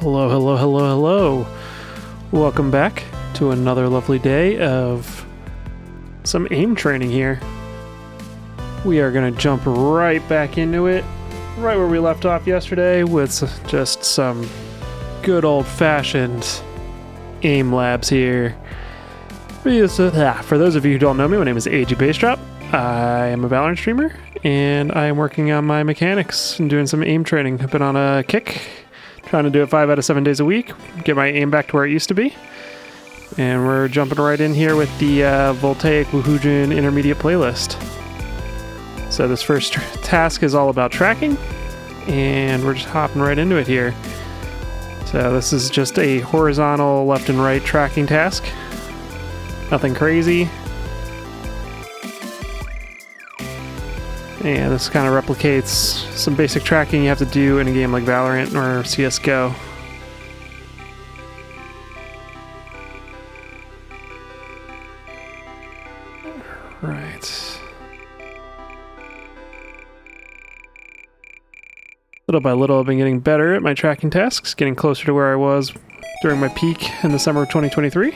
Hello, hello, hello, hello. Welcome back to another lovely day of some aim training here. We are going to jump right back into it, right where we left off yesterday with just some good old-fashioned AimLabs here. For those of you who don't know me, my name is AG Bassdrop. I am a Valorant streamer, and I am working on my mechanics and doing some aim training. I've been on a kick, trying to do it 5 out of 7 days a week, get my aim back to where it used to be. And we're jumping right in here with the Voltaic Wuhujin Intermediate playlist. So this first task is all about tracking, and we're just hopping right into it here. So this is just a horizontal left and right tracking task. Nothing crazy. And this kind of replicates some basic tracking you have to do in a game like Valorant or CSGO. Right. Little by little, I've been getting better at my tracking tasks, getting closer to where I was during my peak in the summer of 2023.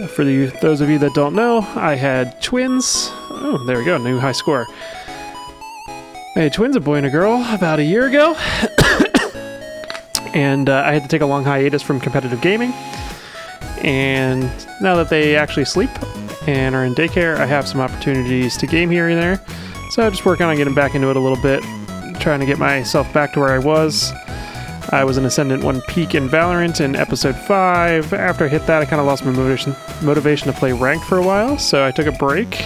For those of you that don't know, I had twins. Oh, there we go, new high score. I had twins, a boy and a girl, about a year ago. And I had to take a long hiatus from competitive gaming. And now that they actually sleep and are in daycare, I have some opportunities to game here and there. So I'm just working on getting back into it a little bit, trying to get myself back to where I was. I was an Ascendant 1 peak in Valorant in episode 5. After I hit that, I kind of lost my motivation to play ranked for a while, so I took a break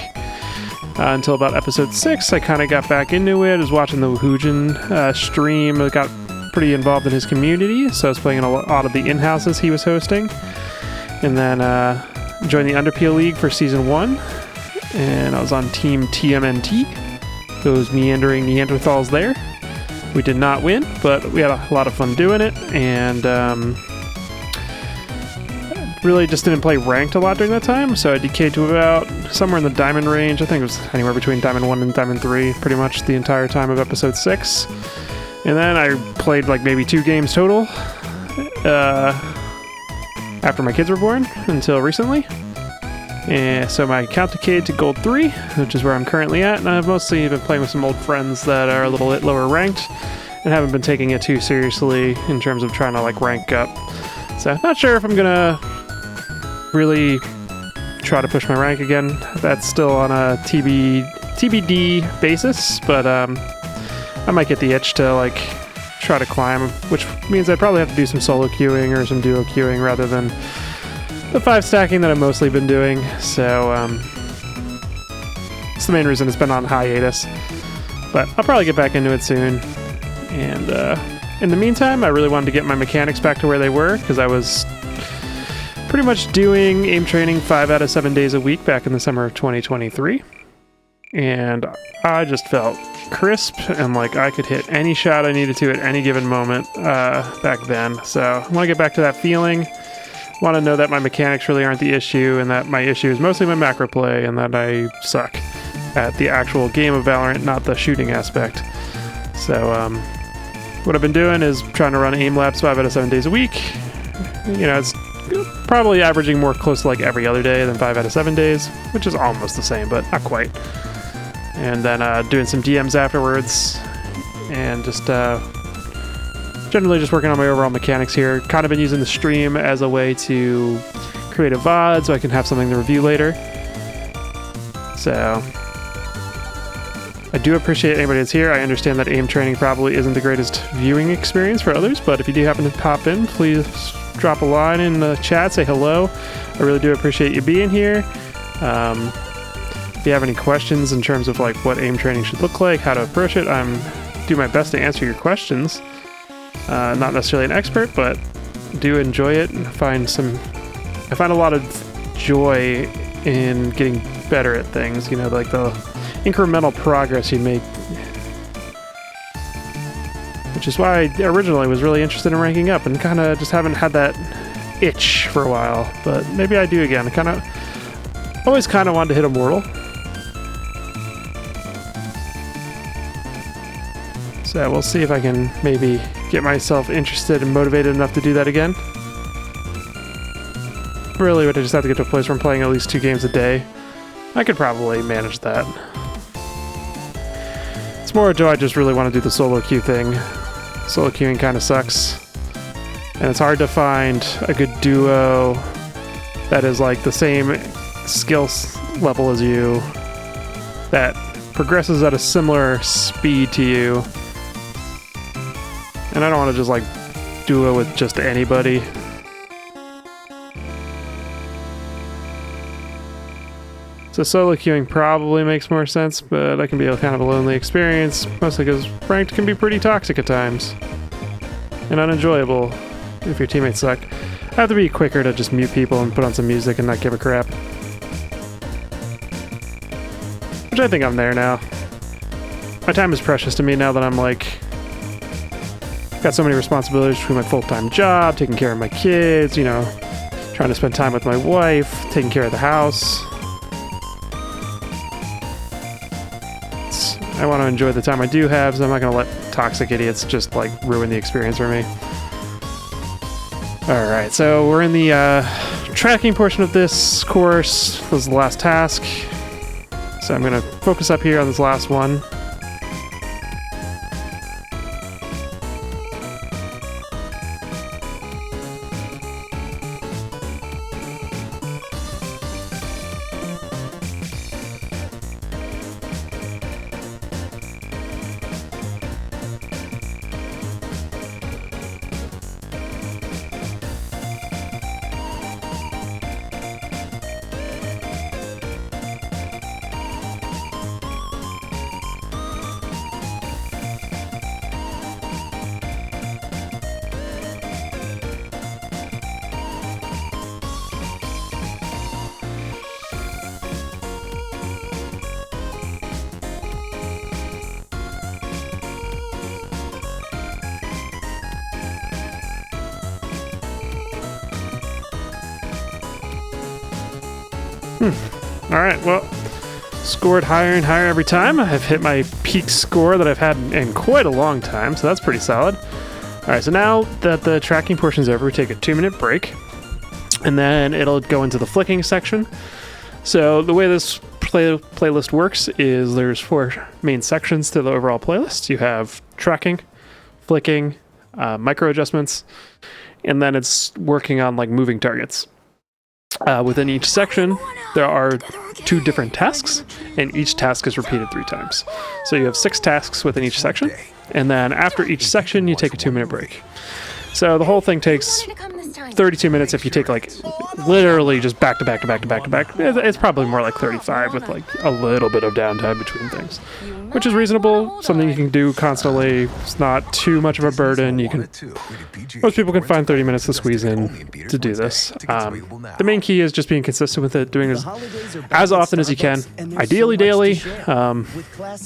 until about episode 6. I kind of got back into it. I was watching the Wuhujin stream. I got pretty involved in his community, so I was playing in a lot of the in-houses he was hosting. And then joined the Underpeel League for Season 1, and I was on Team TMNT, those meandering Neanderthals there. We did not win, but we had a lot of fun doing it, and really just didn't play ranked a lot during that time, so I decayed to about somewhere in the Diamond range. I think it was anywhere between Diamond 1 and Diamond 3 pretty much the entire time of episode 6. And then I played like maybe 2 games total after my kids were born until recently. And so my account decayed to Gold 3, which is where I'm currently at, and I've mostly been playing with some old friends that are a little bit lower ranked and haven't been taking it too seriously in terms of trying to like rank up. So not sure if I'm gonna really try to push my rank again. That's still on a TBD basis, but I might get the itch to like try to climb, which means I'd probably have to do some solo queuing or some duo queuing rather than the 5 stacking that I've mostly been doing. So it's the main reason it's been on hiatus, but I'll probably get back into it soon. And in the meantime, I really wanted to get my mechanics back to where they were, because I was pretty much doing aim training 5 out of 7 days a week back in the summer of 2023, and I just felt crisp and like I could hit any shot I needed to at any given moment back then. So I want to get back to that feeling. Want to know that my mechanics really aren't the issue, and that my issue is mostly my macro play, and that I suck at the actual game of Valorant, not the shooting aspect. So what I've been doing is trying to run AimLabs 5 out of 7 days a week. You know, it's probably averaging more close to like every other day than 5 out of 7 days, which is almost the same, but not quite. And then doing some DMs afterwards, and just generally just working on my overall mechanics here. Kind of been using the stream as a way to create a VOD so I can have something to review later. So I do appreciate anybody that's here. I understand that aim training probably isn't the greatest viewing experience for others, but if you do happen to pop in, please drop a line in the chat, say hello. I really do appreciate you being here. If you have any questions in terms of like what aim training should look like, how to approach it, I'm do my best to answer your questions. Not necessarily an expert, but do enjoy it and I find a lot of joy in getting better at things, you know, like the incremental progress you make. Which is why I originally was really interested in ranking up, and kind of just haven't had that itch for a while, but maybe I do again. I always kind of wanted to hit Immortal. So we'll see if I can maybe get myself interested and motivated enough to do that again. Really, would I just have to get to a place where I'm playing at least 2 games a day? I could probably manage that. It's more, do I just really want to do the solo queue thing? Solo queuing kind of sucks. And it's hard to find a good duo that is like the same skill level as you, that progresses at a similar speed to you. And I don't want to just like duo with just anybody. So solo queuing probably makes more sense, but that can be a kind of a lonely experience, mostly because ranked can be pretty toxic at times. And unenjoyable if your teammates suck. I have to be quicker to just mute people and put on some music and not give a crap. Which I think I'm there now. My time is precious to me now that I'm like... got so many responsibilities between my full-time job, taking care of my kids, you know, trying to spend time with my wife, taking care of the house. I want to enjoy the time I do have, so I'm not going to let toxic idiots just like ruin the experience for me. Alright, so we're in the tracking portion of this course. This is the last task. So I'm going to focus up here on this last one. Alright, well, scored higher and higher every time. I've hit my peak score that I've had in quite a long time, so that's pretty solid. Alright, so now that the tracking portion is over, we take a 2-minute break, and then it'll go into the flicking section. So the way this playlist works is there's 4 main sections to the overall playlist. You have tracking, flicking, micro adjustments, and then it's working on like moving targets. Within each section, there are 2 different tasks, and each task is repeated 3 times. So you have 6 tasks within each section, and then after each section, you take a 2-minute break. So the whole thing takes 32 minutes if you take like literally just back to back to back to back to back. It's probably more like 35 with like a little bit of downtime between things, which is reasonable. Something you can do constantly. It's not too much of a burden. Most people can find 30 minutes to squeeze in to do this. The main key is just being consistent with it, doing it as often as you can. Ideally daily.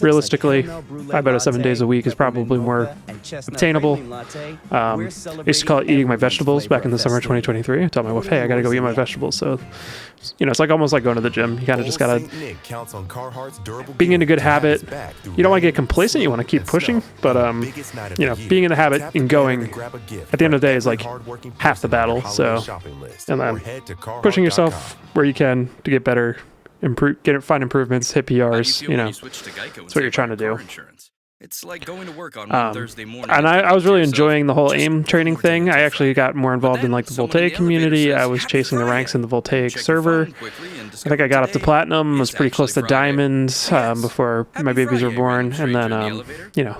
Realistically, 5 out of 7 days a week is probably more obtainable. I used to call it eating my vegetables back in the summer of 2023. I tell my wife, hey, I gotta go eat my vegetables. So, you know, it's like almost like going to the gym. You kind of just gotta, being in a good habit. You don't want to get complacent. You want to keep pushing, but you know, being in the habit and going at the end of the day is like half the battle. So, and then pushing yourself where you can to get better, find improvements, hit PRs. You know, that's what you're trying to do. It's like going to work on one Thursday morning. And I was really enjoying the whole aim training thing. I actually got more involved in like the Voltaic community. I was chasing the ranks in the Voltaic server. I think I got up to platinum, was pretty close to diamond before my babies were born. And then, you know,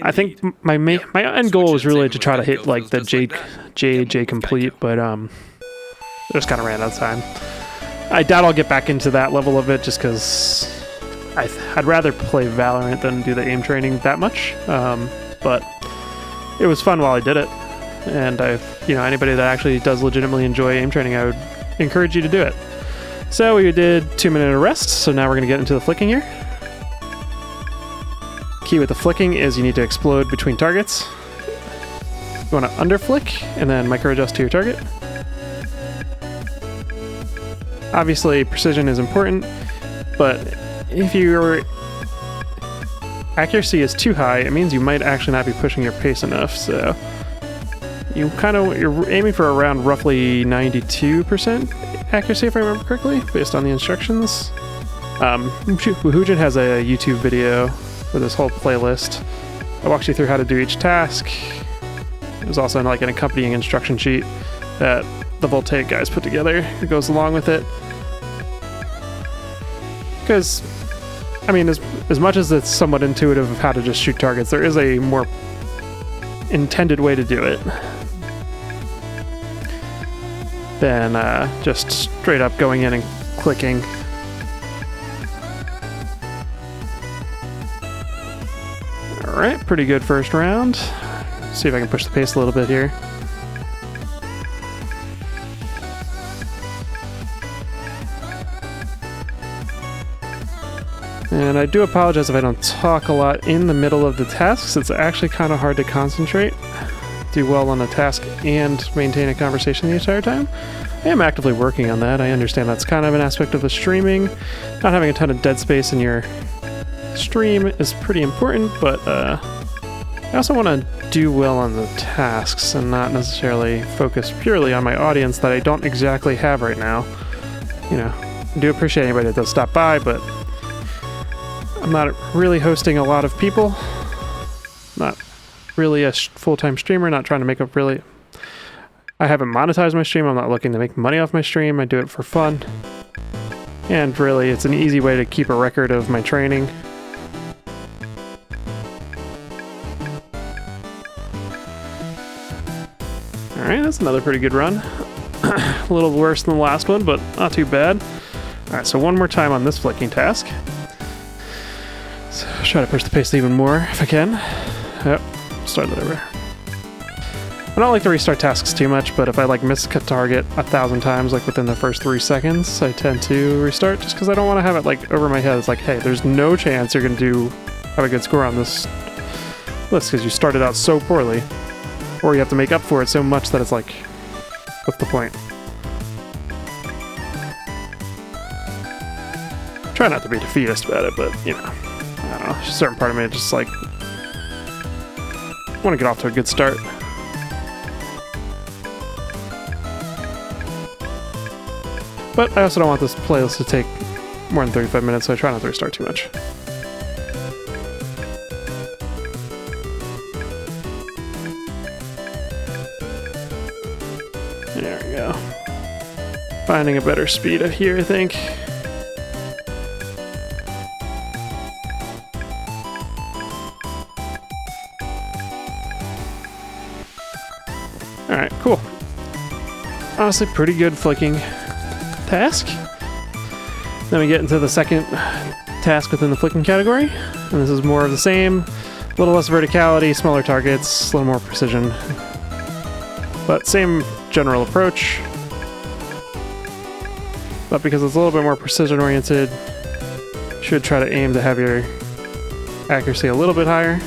I think my end goal was really to try to hit like the JJ complete, but I just kind of ran out of time. I doubt I'll get back into that level of it just because I'd rather play Valorant than do the aim training that much, but it was fun while I did it, and you know, anybody that actually does legitimately enjoy aim training, I would encourage you to do it. So we did 2-minute rest, so now we're going to get into the flicking here. Key with the flicking is you need to explode between targets. You want to underflick, and then micro adjust to your target. Obviously, precision is important, but if you're accuracy is too high, it means you might actually not be pushing your pace enough. So you're aiming for around roughly 92% accuracy, if I remember correctly, based on the instructions. Woohoojin has a YouTube video with this whole playlist. It walks you through how to do each task. There's also like an accompanying instruction sheet that the Voltaic guys put together that goes along with it. Because, I mean, as much as it's somewhat intuitive of how to just shoot targets, there is a more intended way to do it than just straight up going in and clicking. Alright, pretty good first round. See if I can push the pace a little bit here. And I do apologize if I don't talk a lot in the middle of the tasks. It's actually kind of hard to concentrate, do well on a task, and maintain a conversation the entire time. I am actively working on that. I understand that's kind of an aspect of the streaming. Not having a ton of dead space in your stream is pretty important, but I also want to do well on the tasks and not necessarily focus purely on my audience that I don't exactly have right now. You know, I do appreciate anybody that does stop by, but I'm not really hosting a lot of people. Not really a full-time streamer, not trying to make up really... I haven't monetized my stream, I'm not looking to make money off my stream, I do it for fun. And really, it's an easy way to keep a record of my training. Alright, that's another pretty good run. A little worse than the last one, but not too bad. Alright, so one more time on this flicking task. So I'll try to push the pace even more if I can. Yep, start that over. I don't like to restart tasks too much, but if I like miss a target 1,000 times, like within the first 3 seconds, I tend to restart just because I don't want to have it like over my head. It's like, hey, there's no chance you're going to have a good score on this list because you started out so poorly. Or you have to make up for it so much that it's like, what's the point? Try not to be defeatist about it, but, you know, I don't know, a certain part of me just like, want to get off to a good start. But I also don't want this playlist to take more than 35 minutes, so I try not to restart too much. There we go. Finding a better speed here, I think. Alright, cool. Honestly, pretty good flicking task. Then we get into the second task within the flicking category. And this is more of the same. A little less verticality, smaller targets, a little more precision. But same general approach. But because it's a little bit more precision oriented, you should try to aim to have your accuracy a little bit higher.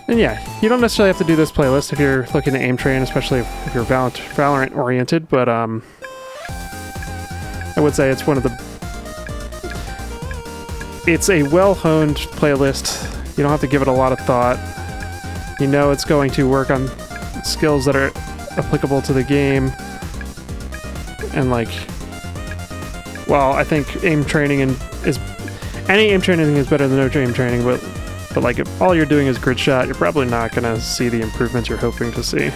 And yeah, you don't necessarily have to do this playlist if you're looking to aim train, especially if you're Valorant oriented, but I would say it's one of the... It's a well-honed playlist. You don't have to give it a lot of thought. You know it's going to work on skills that are applicable to the game. And like... Well, I think aim training is... Any aim training is better than no aim training, but like if all you're doing is grid shot, you're probably not going to see the improvements you're hoping to see.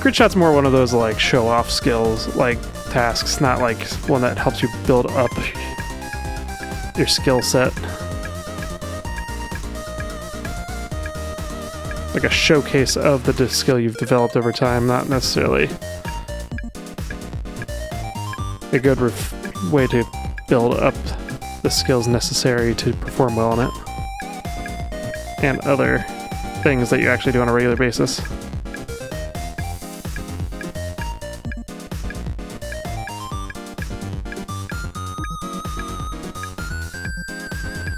Grid shot's more one of those like show-off skills, like tasks, not like one that helps you build up your skill set. Like a showcase of the skill you've developed over time, not necessarily a good way to build up the skills necessary to perform well on it, and other things that you actually do on a regular basis.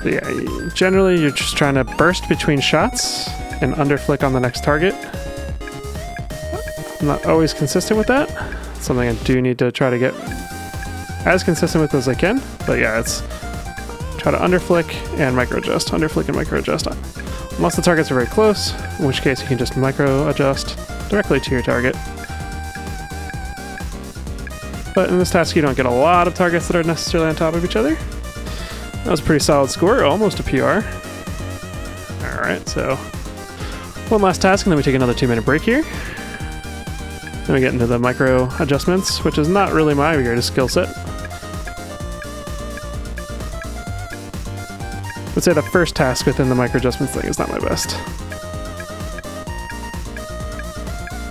So yeah, generally you're just trying to burst between shots, and underflick on the next target. I'm not always consistent with that. It's something I do need to try to get as consistent with as I can. But yeah, it's try to underflick and micro adjust, underflick and micro adjust. Unless the targets are very close, in which case you can just micro adjust directly to your target. But in this task, you don't get a lot of targets that are necessarily on top of each other. That was a pretty solid score, almost a PR. Alright, so one last task, and then we take another 2-minute break here. Then we get into the micro adjustments, which is not really my greatest skill set. I would say the first task within the micro adjustments thing is not my best.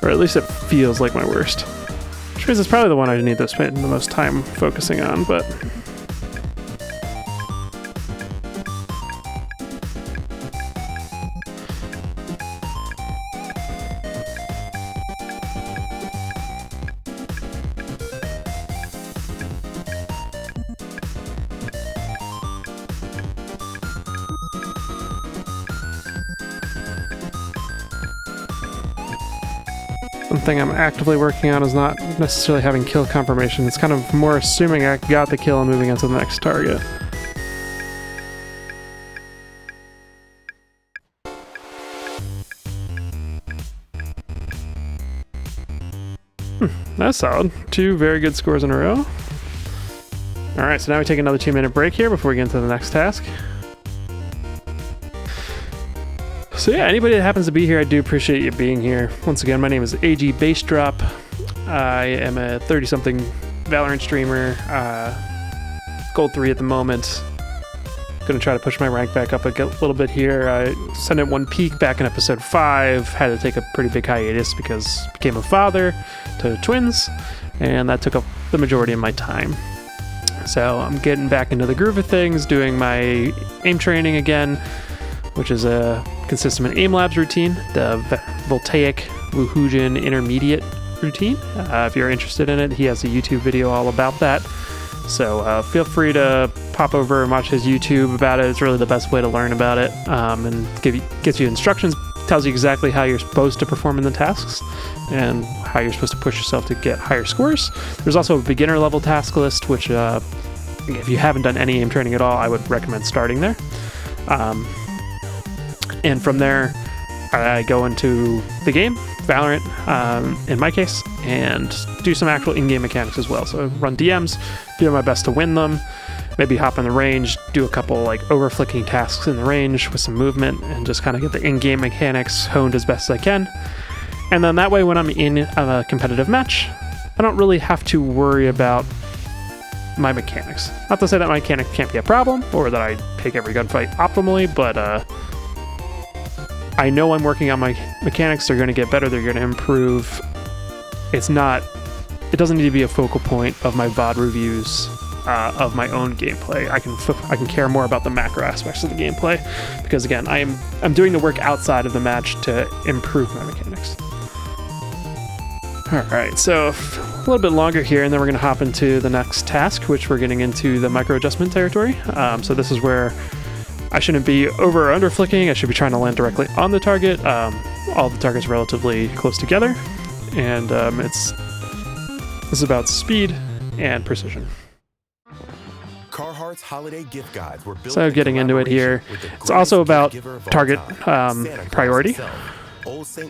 Or at least it feels like my worst. Which means it's probably the one I need to spend the most time focusing on, but... Something I'm actively working on is not necessarily having kill confirmation. It's kind of more assuming I got the kill and moving on to the next target. That's solid. 2 very good scores in a row. Alright, so now we take another 2-minute break here before we get into the next task. So yeah, anybody that happens to be here, I do appreciate you being here. Once again, my name is AG Bassdrop. I am a 30-something Valorant streamer. Gold 3 at the moment. Gonna try to push my rank back up a little bit here. I sent it one peak back in episode 5. Had to take a pretty big hiatus because I became a father to twins, and that took up the majority of my time. So I'm getting back into the groove of things, doing my aim training again, which is consists of an AimLabs routine, the Voltaic Wuhujin Intermediate routine. If you're interested in it, he has a YouTube video all about that. So feel free to pop over and watch his YouTube about it. It's really the best way to learn about it, and gets you instructions, tells you exactly how you're supposed to perform in the tasks and how you're supposed to push yourself to get higher scores. There's also a beginner level task list, which if you haven't done any aim training at all, I would recommend starting there. And from there, I go into the game, Valorant, in my case, and do some actual in-game mechanics as well. So run DMs, do my best to win them, maybe hop in the range, do a couple like overflicking tasks in the range with some movement, and just kind of get the in-game mechanics honed as best as I can. And then that way, when I'm in a competitive match, I don't really have to worry about my mechanics. Not to say that my mechanics can't be a problem, or that I take every gunfight optimally, but I know I'm working on my mechanics. They're going to get better. They're going to improve. It doesn't need to be a focal point of my VOD reviews of my own gameplay. I can care more about the macro aspects of the gameplay because, again, I'm doing the work outside of the match to improve my mechanics. All right, so a little bit longer here, and then we're going to hop into the next task, which we're getting into the micro adjustment territory. So this is where I shouldn't be over or under flicking. I should be trying to land directly on the target. All the targets are relatively close together, and this is about speed and precision. Carhartt's holiday gift guides were built So getting into it here, it's also about target priority.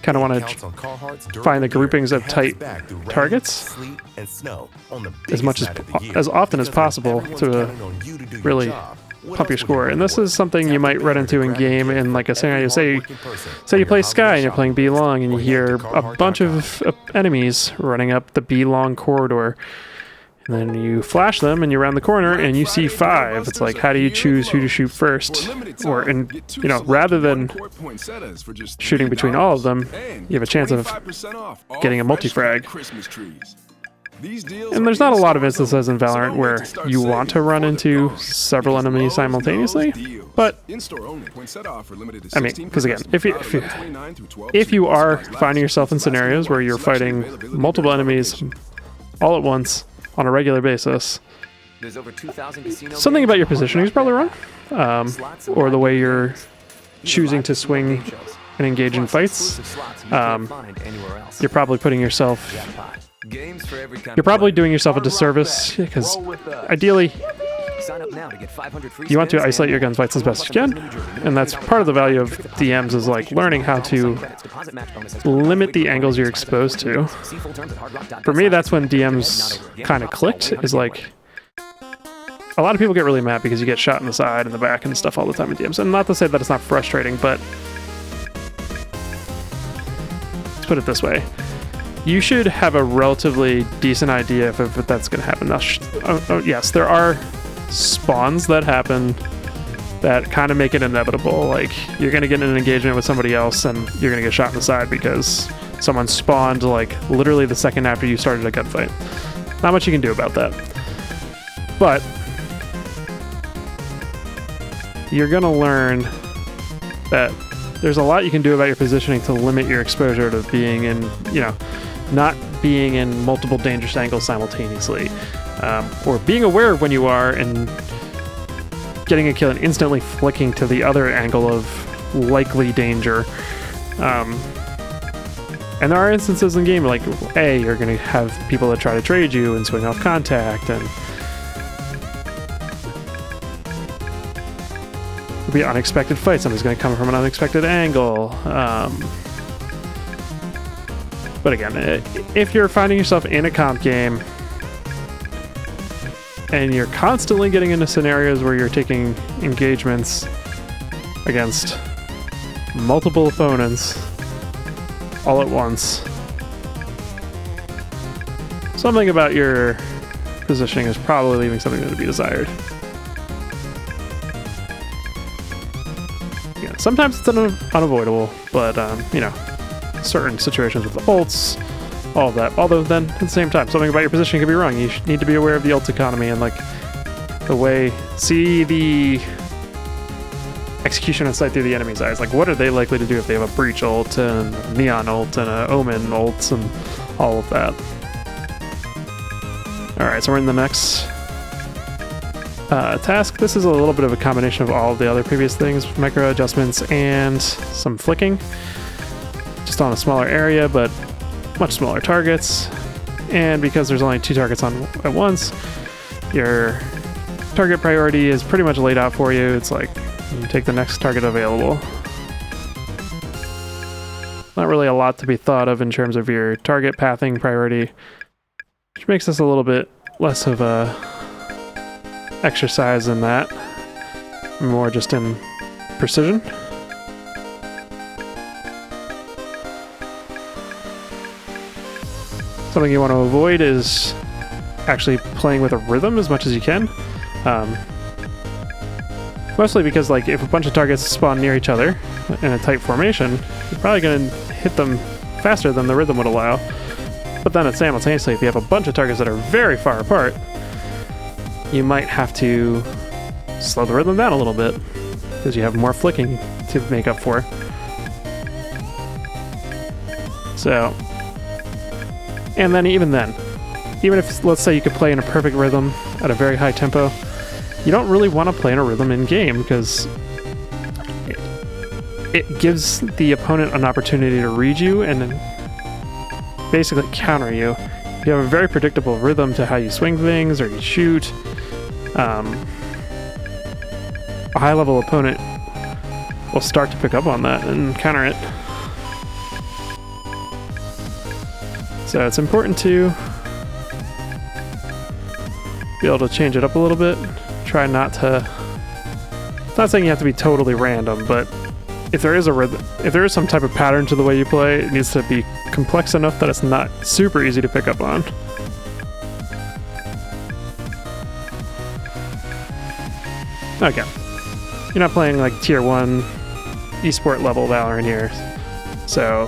Kind of want to find the groupings of tight targets as often as possible to really pump your score. And this is something you might run into in game in like a scenario. Say you play Sky and you're playing B long and you hear a bunch of enemies running up the B long corridor. And then you flash them and you round the corner and you see 5. It's like, how do you choose who to shoot first? Or, rather than shooting between all of them, you have a chance of getting a multi-frag. And there's not a lot of instances in Valorant where you want to run into several enemies simultaneously, but I mean, because again, if you are finding yourself in scenarios where you're fighting multiple enemies all at once on a regular basis, something about your positioning is probably wrong, or the way you're choosing to swing and engage in fights, you're probably putting yourself... You're probably doing yourself a disservice, because ideally, you want to isolate your gunfights as best you can, and that's part of the value of DMs, is like learning how to limit the angles you're exposed to. For me, that's when DMs kind of clicked, is like, a lot of people get really mad because you get shot in the side and the back and stuff all the time in DMs, and not to say that it's not frustrating, but let's put it this way. You should have a relatively decent idea if that's going to happen. Now, yes, there are spawns that happen that kind of make it inevitable. Like, you're going to get in an engagement with somebody else and you're going to get shot in the side because someone spawned, like, literally the second after you started a gunfight. Not much you can do about that. But you're going to learn that there's a lot you can do about your positioning to limit your exposure to being in, you know, not being in multiple dangerous angles simultaneously, or being aware of when you are and getting a kill and instantly flicking to the other angle of likely danger. And there are instances in game like, you're going to have people that try to trade you and swing off contact, and there'll be unexpected fights. Somebody's going to come from an unexpected angle. But again, if you're finding yourself in a comp game and you're constantly getting into scenarios where you're taking engagements against multiple opponents all at once, something about your positioning is probably leaving something to be desired. Yeah, sometimes it's unavoidable, but you know, certain situations with the ults, all of that. Although then, at the same time, something about your positioning could be wrong. You need to be aware of the ult economy and like the way, see the execution on sight through the enemy's eyes. Like, what are they likely to do if they have a breach ult and a neon ult and a omen ult and all of that. Alright, so we're in the next task. This is a little bit of a combination of all of the other previous things, micro adjustments and some flicking. Just on a smaller area, but much smaller targets. And because there's only 2 targets on at once, your target priority is pretty much laid out for you. It's like, you take the next target available. Not really a lot to be thought of in terms of your target pathing priority, which makes this a little bit less of a exercise in that, more just in precision. Something you want to avoid is actually playing with a rhythm as much as you can. Mostly because, like, if a bunch of targets spawn near each other in a tight formation, you're probably going to hit them faster than the rhythm would allow. But then simultaneously, if you have a bunch of targets that are very far apart, you might have to slow the rhythm down a little bit because you have more flicking to make up for. So... And then even if, let's say, you could play in a perfect rhythm at a very high tempo, you don't really want to play in a rhythm in-game because it gives the opponent an opportunity to read you and then basically counter you. If you have a very predictable rhythm to how you swing things or you shoot, a high-level opponent will start to pick up on that and counter it. So it's important to be able to change it up a little bit. Try not to... I'm not saying you have to be totally random, but if there is some type of pattern to the way you play, it needs to be complex enough that it's not super easy to pick up on. Okay. You're not playing like tier 1 esport level Valorant here, so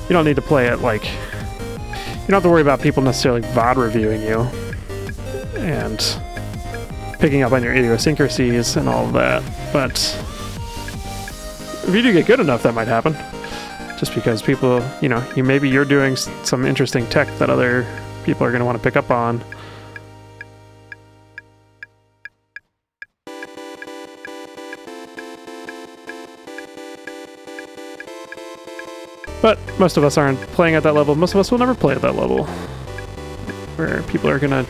you don't need to play it like... You don't have to worry about people necessarily VOD reviewing you and picking up on your idiosyncrasies and all of that, but if you do get good enough, that might happen. Just because people, you know, maybe you're doing some interesting tech that other people are going to want to pick up on. But most of us aren't playing at that level. Most of us will never play at that level, where people are gonna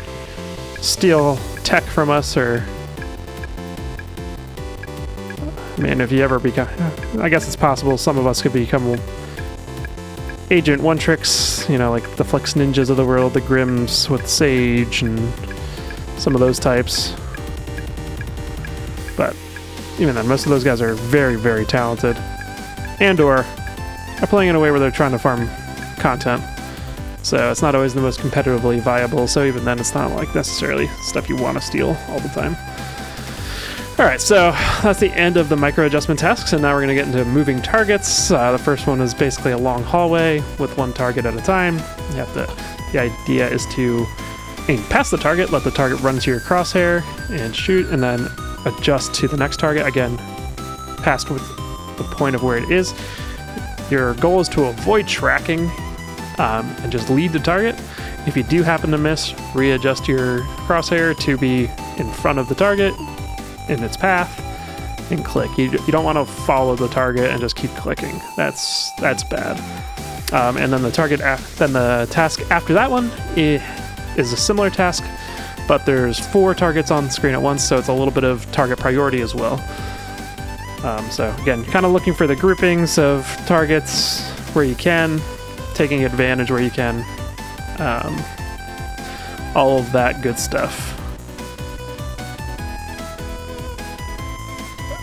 steal tech from us, or I mean, if you ever become, I guess it's possible some of us could become Agent One Tricks, you know, like the Flex Ninjas of the world, the Grims with Sage, and some of those types. But even then, most of those guys are very, very talented, and/or are playing in a way where they're trying to farm content. So it's not always the most competitively viable. So even then, it's not like necessarily stuff you want to steal all the time. All right, so that's the end of the micro adjustment tasks, and now we're going to get into moving targets. The first one is basically a long hallway with one target at a time. The idea is to aim past the target, let the target run to your crosshair and shoot, and then adjust to the next target, again, past the point of where it is. Your goal is to avoid tracking and just lead the target. If you do happen to miss, readjust your crosshair to be in front of the target in its path and click. You don't want to follow the target and just keep clicking. That's bad. And then the task after that one is a similar task, but there's 4 targets on the screen at once, so it's a little bit of target priority as well. So again, kind of looking for the groupings of targets where you can, taking advantage where you can, all of that good stuff.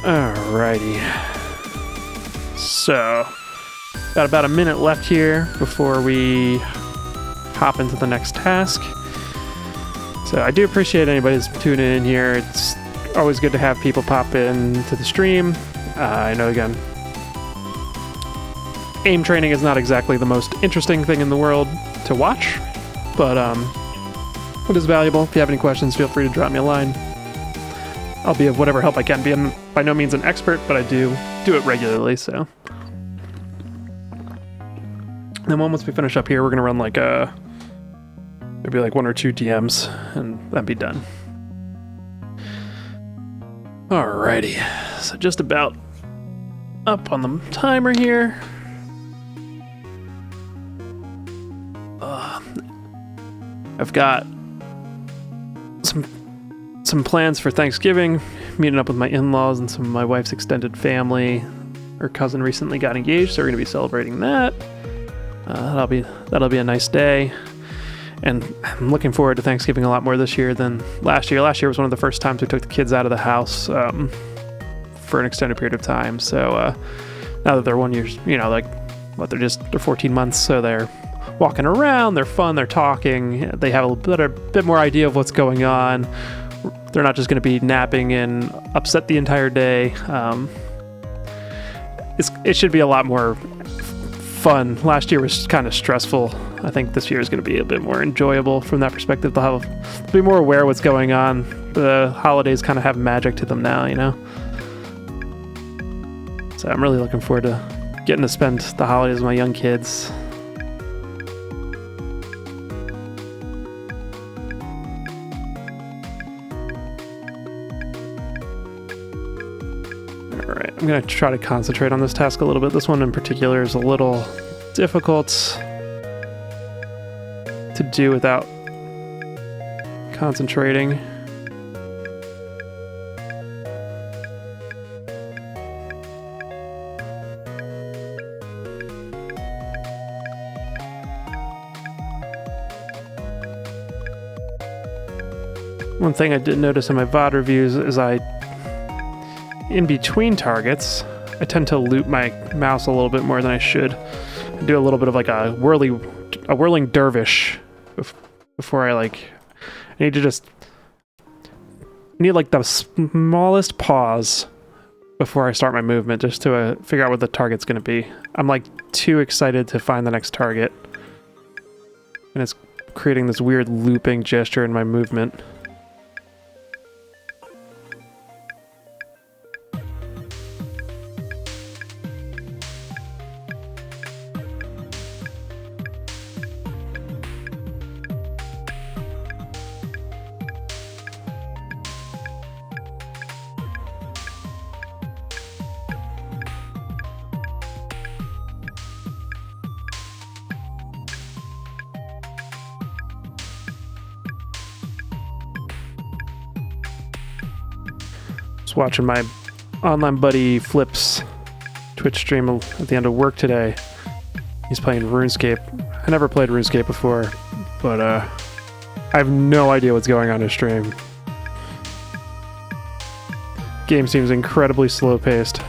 Alrighty. So, got about a minute left here before we hop into the next task. So I do appreciate anybody who's tuning in here. It's always good to have people pop in to the stream. I know, again, aim training is not exactly the most interesting thing in the world to watch, but it is valuable. If you have any questions, feel free to drop me a line. I'll be of whatever help I can. I'm by no means an expert, but I do it regularly, so. Then once we finish up here, we're going to run like maybe like 1 or 2 DMs, and that'd be done. Alrighty, so just about up on the timer here. I've got some plans for Thanksgiving, meeting up with my in-laws and some of my wife's extended family. Her cousin recently got engaged, so we're going to be celebrating that. That'll be a nice day. And I'm looking forward to Thanksgiving a lot more this year than last year. Last year was one of the first times we took the kids out of the house for an extended period of time. So now that they're 1 year, they're 14 months, so they're walking around, they're fun, they're talking, they have a bit more idea of what's going on. They're not just going to be napping and upset the entire day. It should be a lot more fun. Last year was kind of stressful. I think this year is going to be a bit more enjoyable from that perspective. They'll be more aware of what's going on. The holidays kind of have magic to them now, So I'm really looking forward to getting to spend the holidays with my young kids. Alright, I'm going to try to concentrate on this task a little bit. This one in particular is a little difficult to do without concentrating. One thing I did notice in my VOD reviews is in between targets, I tend to loop my mouse a little bit more than I should. I do a little bit of like a whirling dervish before I need like the smallest pause before I start my movement, just to figure out what the target's going to be. I'm like too excited to find the next target, and it's creating this weird looping gesture in my movement. was watching my online buddy Flip's Twitch stream at the end of work today. He's playing RuneScape. I never played RuneScape before, but I have no idea what's going on in his stream. Game seems incredibly slow-paced.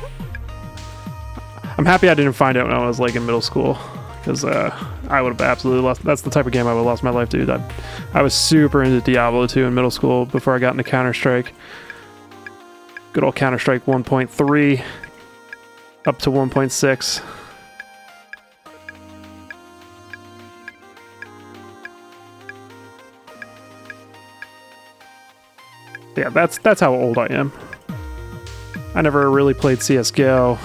I'm happy I didn't find out when I was like in middle school, because I would have absolutely lost. That's the type of game I would have lost my life, dude. I was super into Diablo 2 in middle school before I got into Counter-Strike. Good old Counter-Strike 1.3 up to 1.6. Yeah, that's how old I am. I never really played CSGO.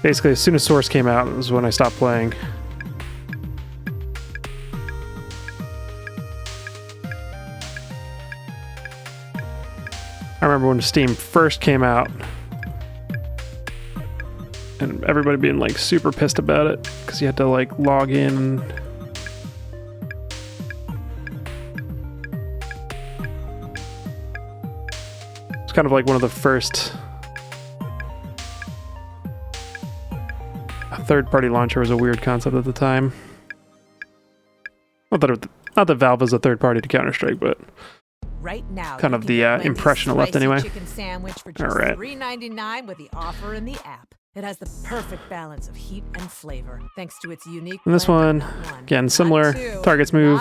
Basically, as soon as Source came out, it was when I stopped playing. I remember when Steam first came out, and everybody being like super pissed about it because you had to like log in. It's kind of like one of the first. A third-party launcher was a weird concept at the time. Not that Valve was a third party to Counter-Strike, but right now, kind of the impression it left anyway. Chicken sandwich for just All right. $3.99 with the offer in the app. It has the perfect balance of heat and flavor, thanks to its unique. And this one, again, similar. Targets move.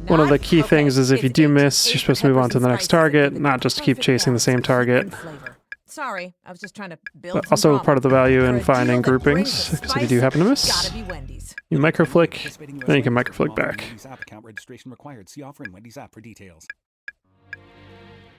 One of the key things is if you do miss, you're supposed to move on to the next target, not just keep chasing the same target. Sorry, I was just trying to build. But also part of the value in finding groupings, because if you do happen to miss, you microflick, then you can microflick back.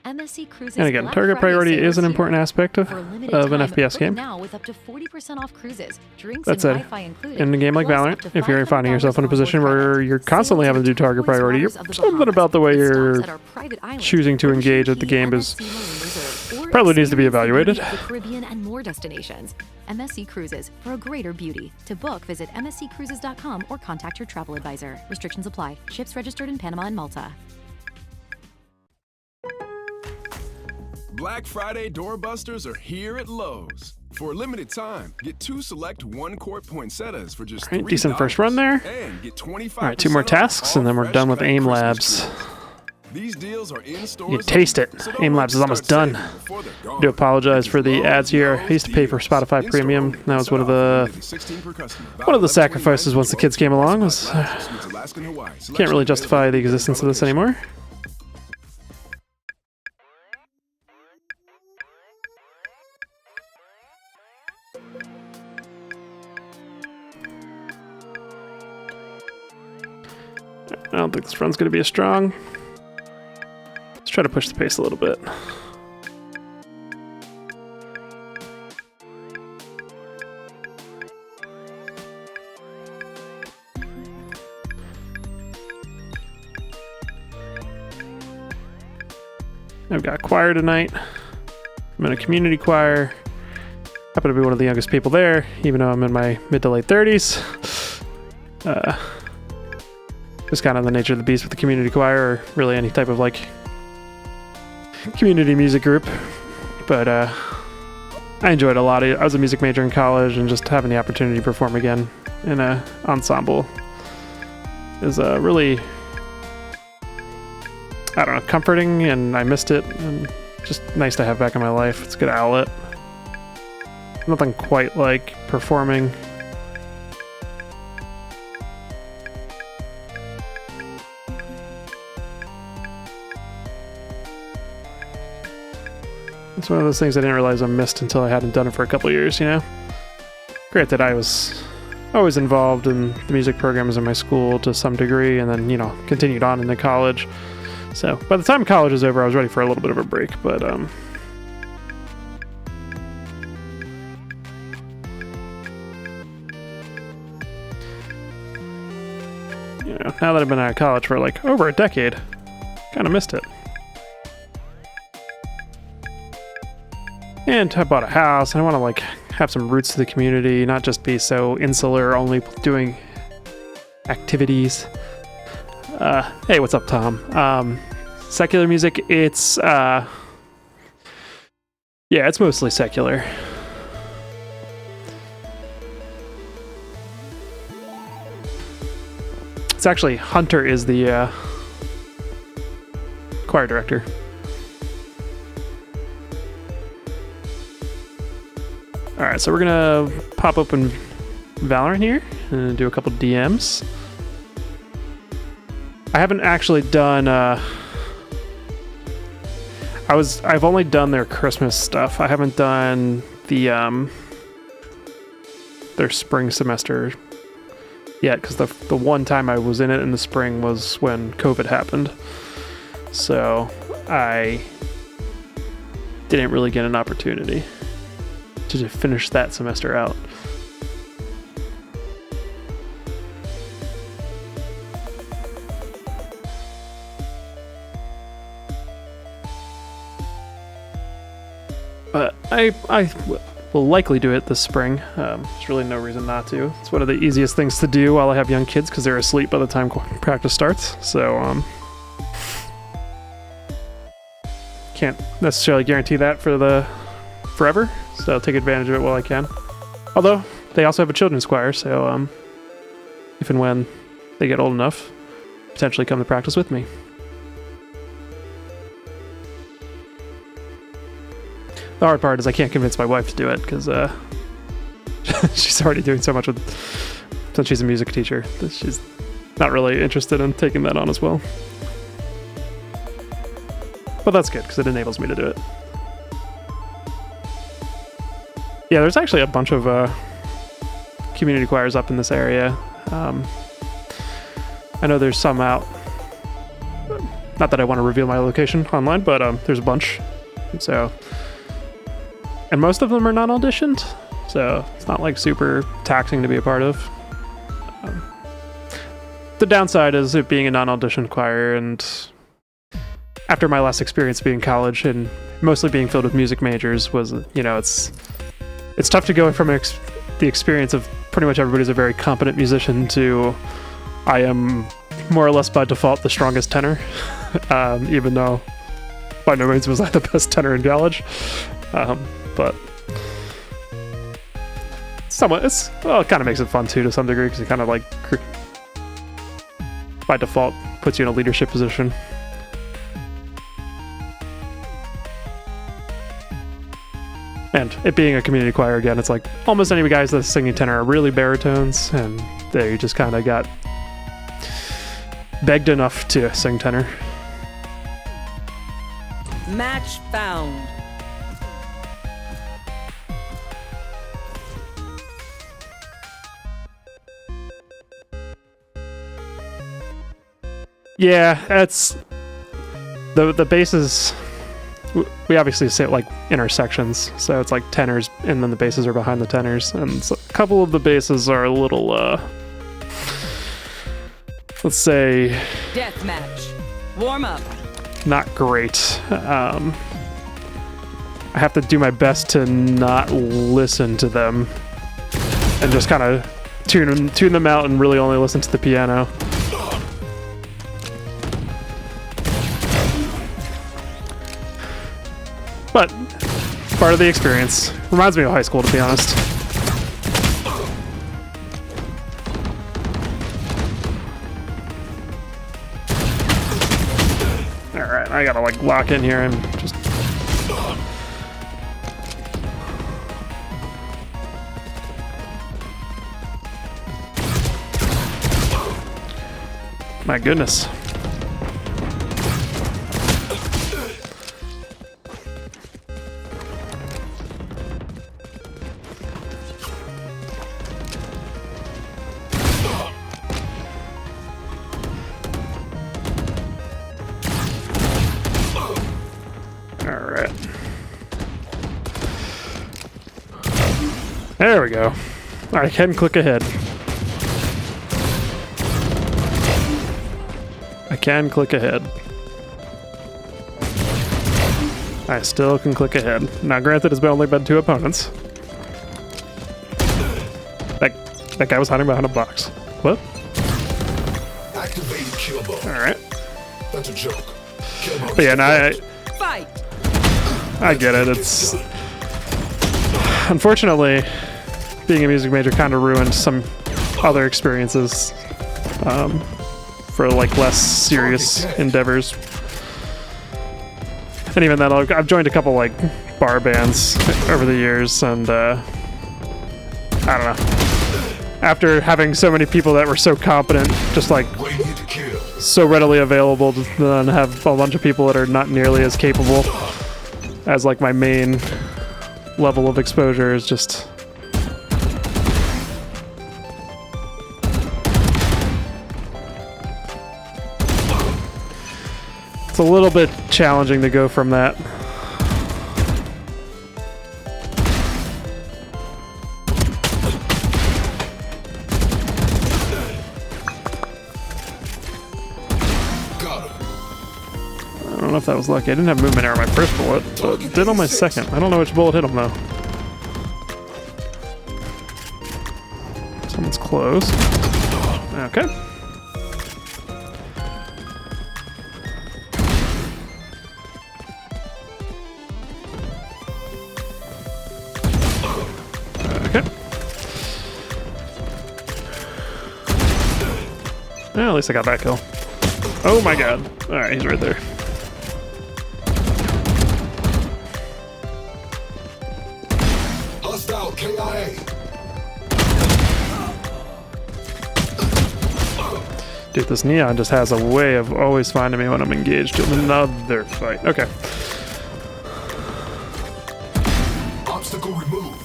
MSC Cruises And again, Black target Friday priority sale is an here. important aspect of For a limited an time, FPS book game. now with up to 40% off cruises, drinks That and said, Wi-Fi included, in a game like plus Valorant, up to if you're finding yourself in a $500 position where credit. you're constantly having to do target priority, something about the way It you're stops at our private island, choosing to engage at the game is MSC Marine Reserve, or probably needs to be experience the evaluated. beauty of the Caribbean and more destinations. MSC Cruises for a greater beauty. To book, visit msccruises.com or contact your travel advisor. Restrictions apply. Ships registered in Panama and Malta. Black Friday doorbusters are here at Lowe's. For a limited time, get 2 select 1-quart poinsettias for just $3. Decent first run there. And get 25% All right, 2 more tasks, and then we're done with AimLabs. These deals are in stores. You taste it. So don't AimLabs wait is to almost start done. saving before they're gone. I do apologize for the Lowe's ads here. I Lowe's used to pay for deals. Spotify In-store Premium. only. That was one of Set the off 16 per customer. one of the Valid sacrifices once the kids came along. Was Sweets, Alaska, and Hawaii. can't really justify the existence of this anymore. I don't think this run's going to be as strong. Let's try to push the pace a little bit. I've got choir tonight. I'm in a community choir. Happen to be one of the youngest people there, even though I'm in my mid to late 30s. Just kind of the nature of the beast with the community choir, or really any type of like community music group. But I enjoyed a lot. I was a music major in college, and just having the opportunity to perform again in a ensemble is really, I don't know, comforting, and I missed it, and just nice to have back in my life. It's a good outlet. Nothing quite like performing. It's one of those things I didn't realize I missed until I hadn't done it for a couple years, you know? Granted, I was always involved in the music programs in my school to some degree, and then, you know, continued on into college. So by the time college was over, I was ready for a little bit of a break, but you know, now that I've been out of college for like over a decade, kind of missed it. And I bought a house, and I want to like have some roots to the community, not just be so insular, only doing activities. Hey, what's up, Tom? Secular music, it's Yeah, it's mostly secular. It's actually Hunter is the choir director. Alright, so we're gonna pop open Valorant here and do a couple DMs. I haven't actually done I've only done their Christmas stuff. I haven't done the their spring semester yet, because the one time I was in it in the spring was when COVID happened. So I didn't really get an opportunity to finish that semester out. But I will likely do it this spring. There's really no reason not to. It's one of the easiest things to do while I have young kids because they're asleep by the time practice starts. So can't necessarily guarantee that for the forever. So I'll take advantage of it while I can. Although they also have a children's choir, so if and when they get old enough, potentially come to practice with me. The hard part is I can't convince my wife to do it because she's already doing so much since she's a music teacher that she's not really interested in taking that on as well. But that's good because it enables me to do it. Yeah, there's actually a bunch of community choirs up in this area. I know there's some out. Not that I want to reveal my location online, but there's a bunch. So. And most of them are non-auditioned, so it's not like super taxing to be a part of. The downside is it being a non-auditioned choir, and after my last experience being college and mostly being filled with music majors was, you know, it's tough to go from the experience of pretty much everybody's a very competent musician to I am more or less by default the strongest tenor, even though by no means was I the best tenor in college. But somewhat, it kind of makes it fun too to some degree because it kind of like by default puts you in a leadership position. And it being a community choir again, it's like almost any guys that are singing tenor are really baritones, and they just kind of got begged enough to sing tenor. Match found. Yeah, that's the basses. We obviously say it like intersections, so it's like tenors, and then the basses are behind the tenors, and so a couple of the basses are a little, let's say, Deathmatch. Warm up. not great. I have to do my best to not listen to them, and just kind of tune them out, and really only listen to the piano. But part of the experience. Reminds me of high school, to be honest. Alright, I gotta like lock in here and just... My goodness. There we go. I can click ahead. I can click ahead. I still can click ahead. Now, granted, it's only been 2 opponents. That guy was hiding behind a box. What? Activate kill mode. All right. That's a joke. Kill mode. But yeah, no, Fight. I get it. It's unfortunately, being a music major kind of ruined some other experiences for like less serious endeavors. And even then, I've joined a couple like bar bands over the years, and I don't know. After having so many people that were so competent, just like so readily available, to then have a bunch of people that are not nearly as capable as like my main level of exposure is just... It's a little bit challenging to go from that. I don't know if that was lucky. I didn't have movement error on my first bullet, but it did on my second. I don't know which bullet hit him though. Someone's close. Okay. Well, at least I got that kill. Oh my god. Alright, he's right there. Hostile KIA. Dude, this Neon just has a way of always finding me when I'm engaged in another fight. Okay. Obstacle removed.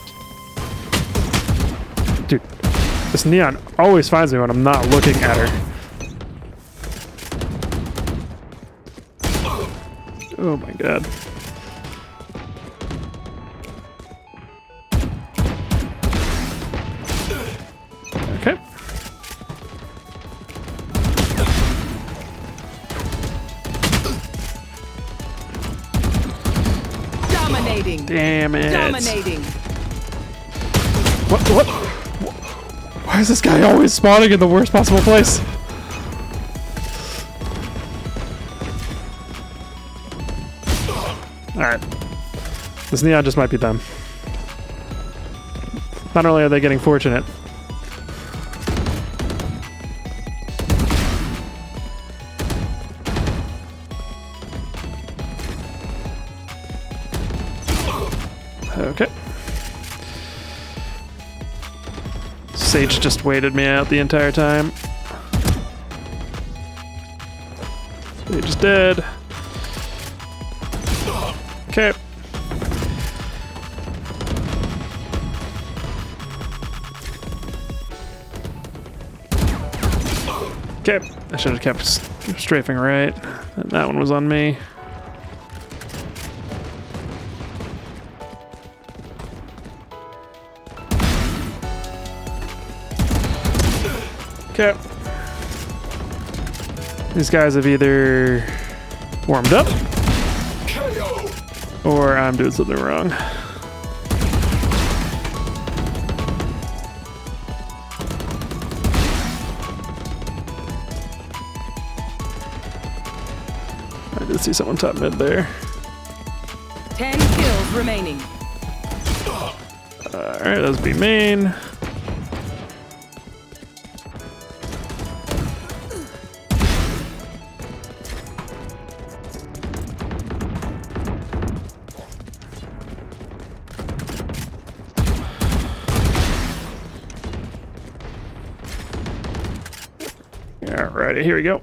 Dude, this Neon always finds me when I'm not looking at her. Oh my god. Okay. Dominating. Damn it. Dominating. What? Why is this guy always spawning in the worst possible place? Alright. This Neon just might be them. Not only are they getting fortunate. Okay. Sage just waited me out the entire time. Sage is dead. Okay. Okay. I should have kept strafing right. That one was on me. Okay. These guys have either warmed up or I'm doing something wrong. I did see someone top mid there. 10 kills remaining. Alright, let's be main. Alrighty, here we go.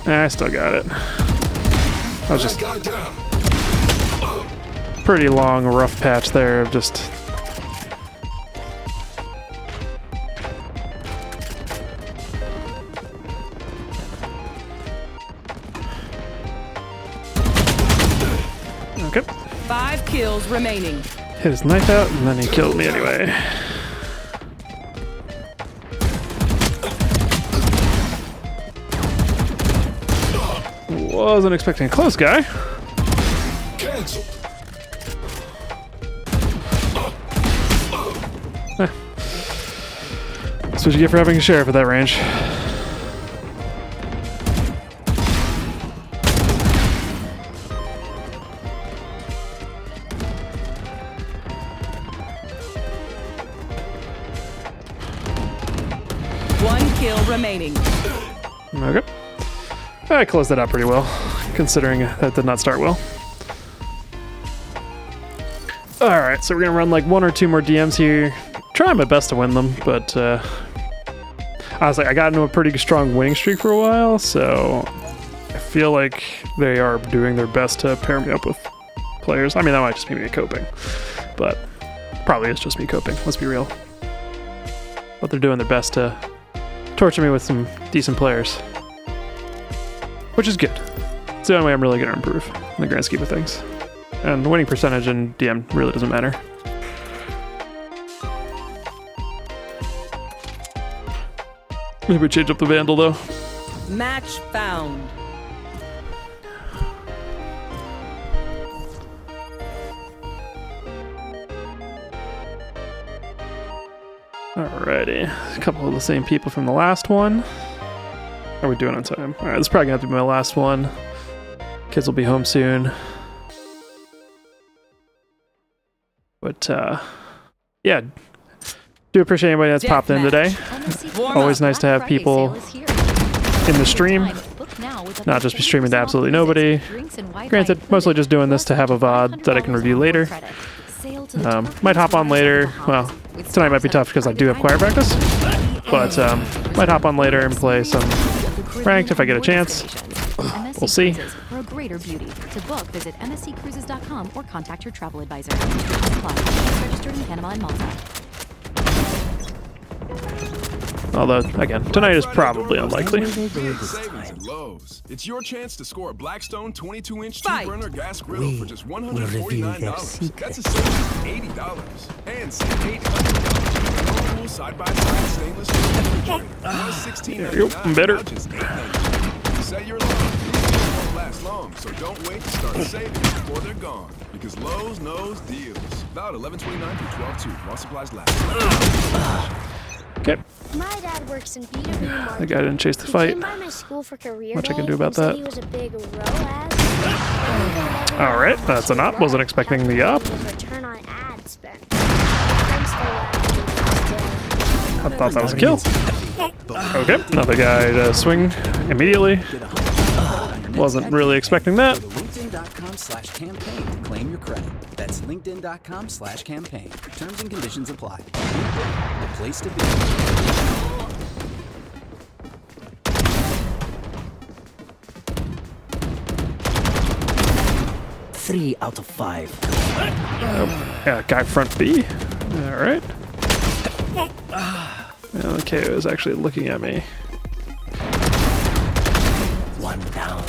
I still got it. That was just pretty long, rough patch there of just... Okay. 5 kills remaining. Hit his knife out, and then he killed me anyway. Wasn't expecting a close guy. Cancel. That's what you get for having a sheriff at that range. kill remaining. Okay. I closed that out pretty well, considering that did not start well. Alright, so we're gonna run like 1 or 2 more DMs here. Trying my best to win them, but honestly, I got into a pretty strong winning streak for a while, so I feel like they are doing their best to pair me up with players. I mean, that might just be me coping, but probably it's just me coping, let's be real. But they're doing their best to torture me with some decent players, which is good. It's the only way I'm really going to improve in the grand scheme of things. And the winning percentage in DM really doesn't matter. Maybe change up the Vandal though. Match found. Alrighty, a couple of the same people from the last one. How are we doing on time? Alright, this is probably gonna have to be my last one. Kids will be home soon. But, yeah. Do appreciate anybody that's popped in today. Always nice to have people in the stream. Not just be streaming to absolutely nobody. Granted, mostly just doing this to have a VOD that I can review later. Might hop on later. Well, tonight might be tough because I do have choir practice. But, might hop on later and play some ranked if I get a chance. We'll see. For a greater beauty. To book, visit msccruises.com or contact your travel advisor. Registered in Panama and Malta. Although, again, tonight is probably unlikely. Big savings at Lowe's. It's your chance to score a Blackstone 22-inch two-burner gas grill for just $149. That's a savings of $80. And save $800 on side-by-side stainless steel refrigerator. $16.99, better. now just $8.99. Set your alarm. These won't last long, so don't wait to start saving before they're gone. Because Lowe's knows deals. Valid 11/29 through 12/2 while supplies last. Okay. My dad works in B2B marketing. The guy didn't chase the He fight. came by my school for career Much I can day do about and said that. He was a big ROAS. Alright, that's an op. Wasn't expecting the op. Return on ad spend. I thought that was a kill. Okay, another guy to swing immediately. Wasn't really expecting that. LinkedIn.com/campaign to claim your credit. That's LinkedIn.com/campaign. Terms and conditions apply. LinkedIn, the place to be. 3 out of 5. Yeah, guy front B. Alright. Yeah, the KO is actually looking at me. 1 down.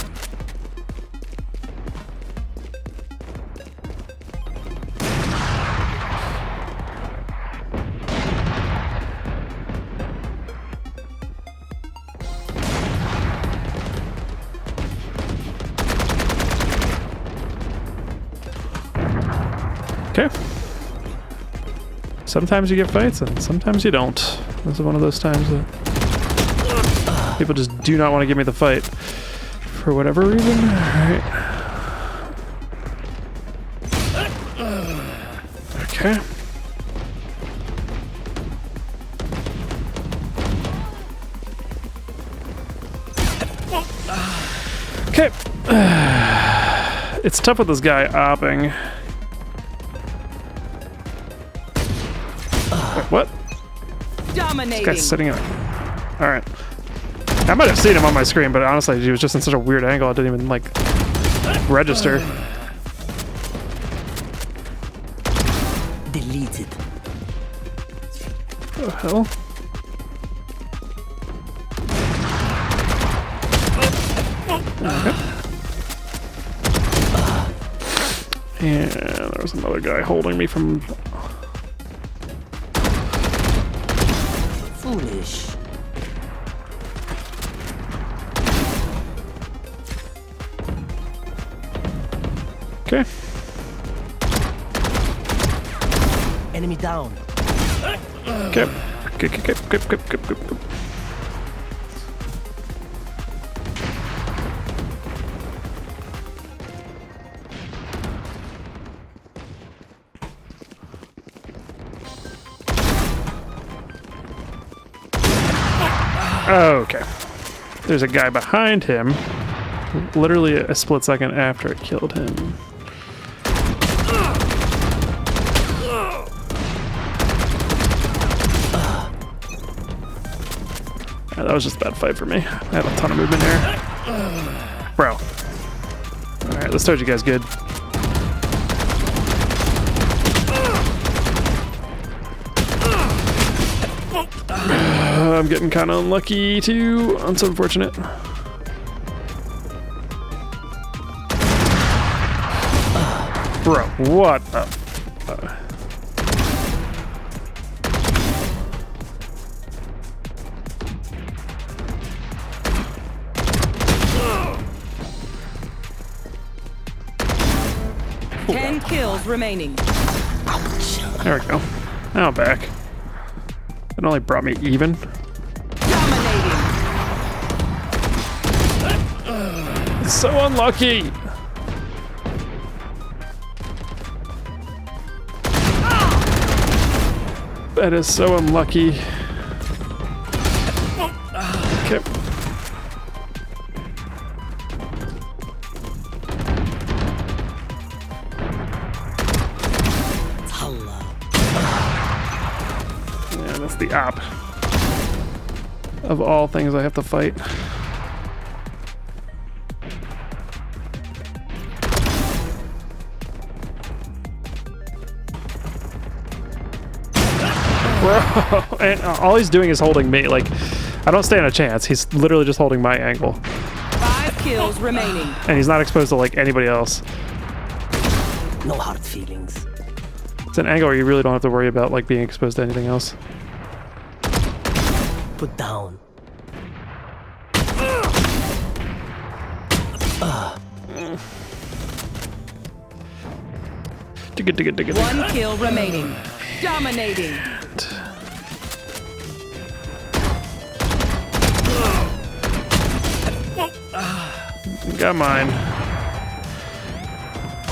Okay. Sometimes you get fights and sometimes you don't. This is one of those times that people just do not want to give me the fight for whatever reason. Alright. Okay. Okay. It's tough with this guy opping. Wait, what? Dominating. This guy's sitting in. Alright. I might have seen him on my screen, but honestly, he was just in such a weird angle, I didn't even, like, register. Deleted. What the hell? Okay. And there was another guy holding me from... Foolish. Okay. Enemy down. Okay. Okay. Okay. There's a guy behind him. Literally a split second after it killed him. Yeah, that was just a bad fight for me. I had a ton of movement here. Bro. Alright, this told you guys good. I'm getting kind of unlucky too. That's unfortunate. Bro, what the? Ten kills remaining. There we go. Now I'm back. It only brought me even. Dominating. So unlucky. That is so unlucky. Okay. Yeah, that's the op. Of all things I have to fight. Bro, and all he's doing is holding me. Like, I don't stand a chance. He's literally just holding my angle. 5 kills remaining. And he's not exposed to, like, anybody else. No hard feelings. It's an angle where you really don't have to worry about, like, being exposed to anything else. Put down. Dig it. 1 kill remaining. Dominating. Got mine.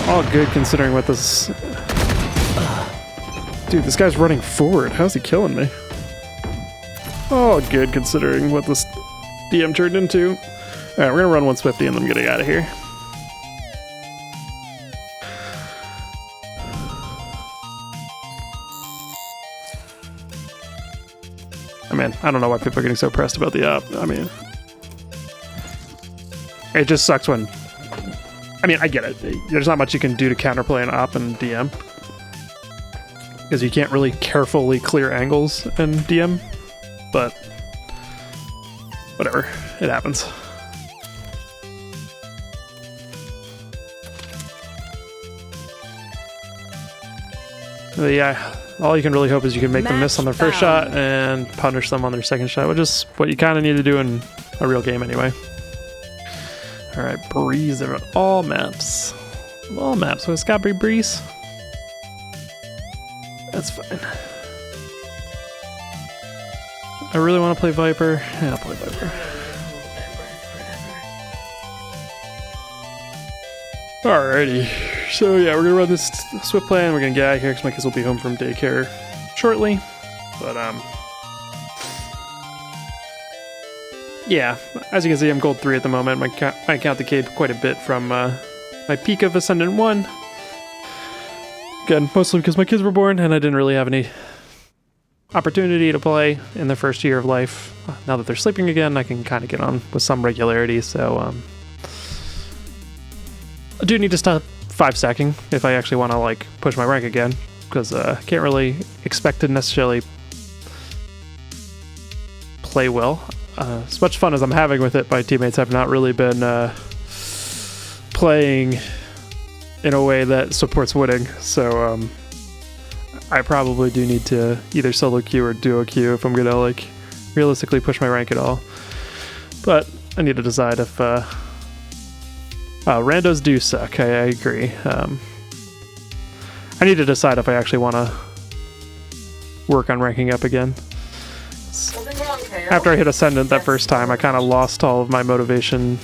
All good considering what this... Dude, this guy's running forward. How's he killing me? All good considering what this DM turned into. Alright, we're gonna run 150 and then get out of here. I mean, I don't know why people are getting so pressed about the op. I mean... It just sucks when... I mean, I get it. There's not much you can do to counterplay an op in DM. Because you can't really carefully clear angles in DM. But... whatever. It happens. But yeah, all you can really hope is you can make them miss on their first shot and punish them on their second shot, which is what you kind of need to do in a real game anyway. Alright, breeze of all maps. All maps, so it's gotta be breeze. That's fine. I really want to play Viper. Yeah, I'll play Viper. Alrighty. So yeah, we're gonna run this swift plan. We're gonna get out of here because my kids will be home from daycare shortly. But yeah, as you can see, I'm gold 3 at the moment. I count decayed quite a bit from my peak of Ascendant 1. Again, mostly because my kids were born and I didn't really have any opportunity to play in their first year of life. Now that they're sleeping again, I can kind of get on with some regularity. So I do need to stop 5-stacking if I actually want to like push my rank again, because I can't really expect to necessarily play well. As much fun as I'm having with it, my teammates have not really been playing in a way that supports winning, so I probably do need to either solo queue or duo queue if I'm gonna like realistically push my rank at all. But I need to decide if randos do suck. I agree. I need to decide if I actually want to work on ranking up again. After I hit Ascendant that first time, I kind of lost all of my motivation.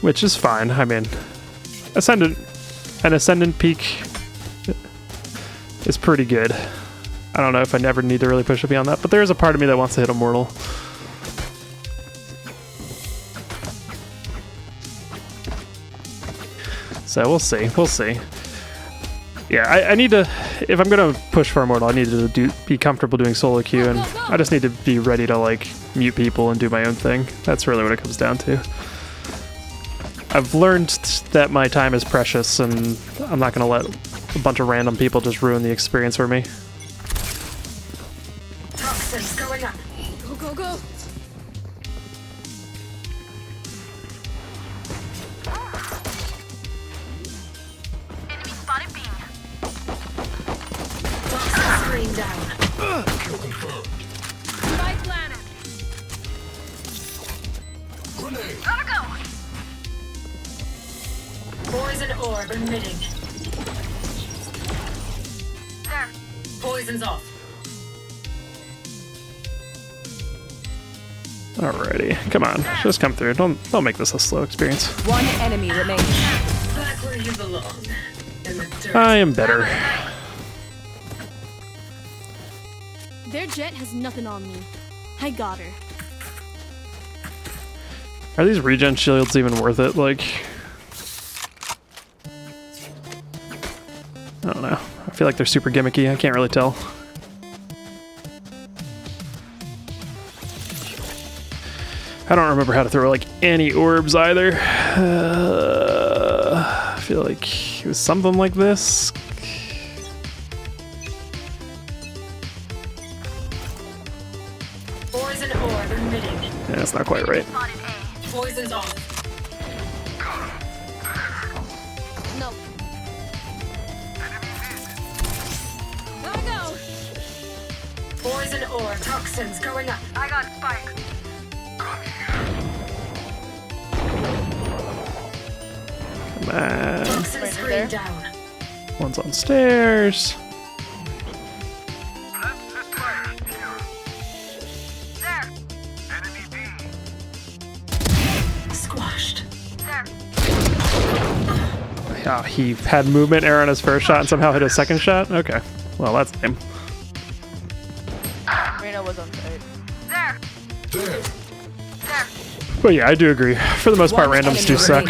Which is fine. I mean, an Ascendant peak is pretty good. I don't know if I never need to really push it beyond that, but there is a part of me that wants to hit Immortal. So we'll see. We'll see. Yeah, I need to, if I'm gonna push for Immortal, I need to be comfortable doing solo queue, and I just need to be ready to like mute people and do my own thing. That's really what it comes down to. I've learned that my time is precious, and I'm not gonna let a bunch of random people just ruin the experience for me. Toxins going up. Go, go, go. Enemy spotted B. Toxin screen down. Spike planet. Gotta go. Poison orb emitting. There. Poison's off. Alrighty, come on, just come through. Don't make this a slow experience. One enemy remains. Back where you belong. In the dirt. I am better. Their jet has nothing on me. I got her. Are these regen shields even worth it? Like, I don't know. I feel like they're super gimmicky. I can't really tell. I don't remember how to throw like any orbs either. I feel like it was something like this. Poison orb emitting. Yeah, that's not quite right. Poison's off. No. Gotta go. Poison orb. Toxins going up. I got spike. Come on. Toxin screen down. One's on stairs. There. Enemy B. Squashed. There. Yeah, he had movement error on his first shot and somehow hit his second shot? Okay. Well, that's lame. Reyna was on site. There. There. But yeah, I do agree. For the most part, randoms do suck.